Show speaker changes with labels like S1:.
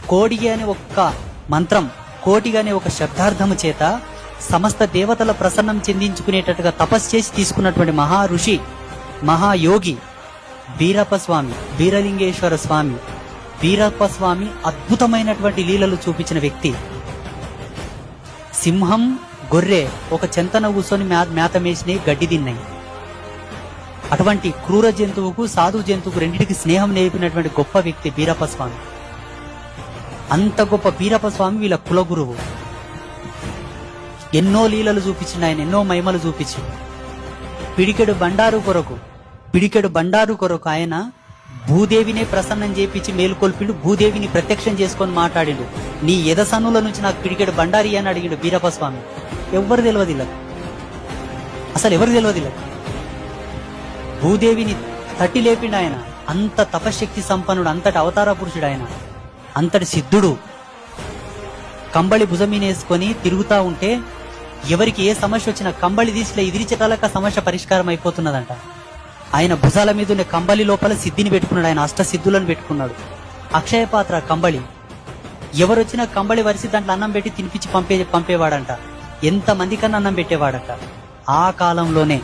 S1: కోడి అనే ఒక్క మంత్రం, కోటి అనే ఒక శబ్దార్థము చేత సమస్త దేవతల ప్రసన్నం చెందించుకునేటట్టుగా తపస్సు చేసి తీసుకున్నటువంటి మహా ఋషి, మహాయోగి బీరప్ప స్వామి, బీరలింగేశ్వర స్వామి. బీరప్ప స్వామి అద్భుతమైనటువంటి లీలలు చూపించిన వ్యక్తి. సింహం, గొర్రె ఒక చెంతన కూర్చొని మేత మేసినాయి, గడ్డి తిన్నాయి. అటువంటి క్రూర జంతువుకు సాధు జంతువుకు రెండింటికి స్నేహం నేర్పినటువంటి గొప్ప వ్యక్తి బీరప్ప స్వామి. అంత గొప్ప బీరప్ప స్వామి వీళ్ళ కులగురువు. ఎన్నో లీలలు చూపించిండు ఆయన, ఎన్నో మహిమలు చూపించిండు. పిడికెడు బండారు కొరకు ఆయన భూదేవినే ప్రసన్నం చేపించి మేలుకొల్పిండు. భూదేవిని ప్రత్యక్షం చేసుకొని మాట్లాడిండు. నీ ఎదసన్నుల నుంచి నాకు పిడికెడు బండారి అని అడిగిండు బీరప్ప స్వామి. ఎవరు తెలియదు ఇలా, అసలు ఎవరు తెలియదు ఇలా. భూదేవిని తట్టి లేపిండు ఆయన. అంత తపశక్తి సంపన్నుడు, అంతటి అవతార పురుషుడు ఆయన, అంతటి సిద్ధుడు. కంబళి భుజమీనేసుకొని తిరుగుతా ఉంటే ఎవరికి ఏ సమస్య వచ్చినా కంబళి తీసిలో ఇదిరిచటాలక సమస్య పరిష్కారం అయిపోతున్నదంట. ఆయన భుజాల మీద ఉండే కంబళి లోపల సిద్ధిని పెట్టుకున్నాడు. ఆయన అష్టసిద్ధులను పెట్టుకున్నాడు. అక్షయ పాత్ర కంబళి, ఎవరొచ్చినా కంబళి వరిసి దాంట్లో అన్నం పెట్టి తినిపించి పంపేవాడంట. ఎంతమంది కన్నా అన్నం పెట్టేవాడంట. ఆ కాలంలోనే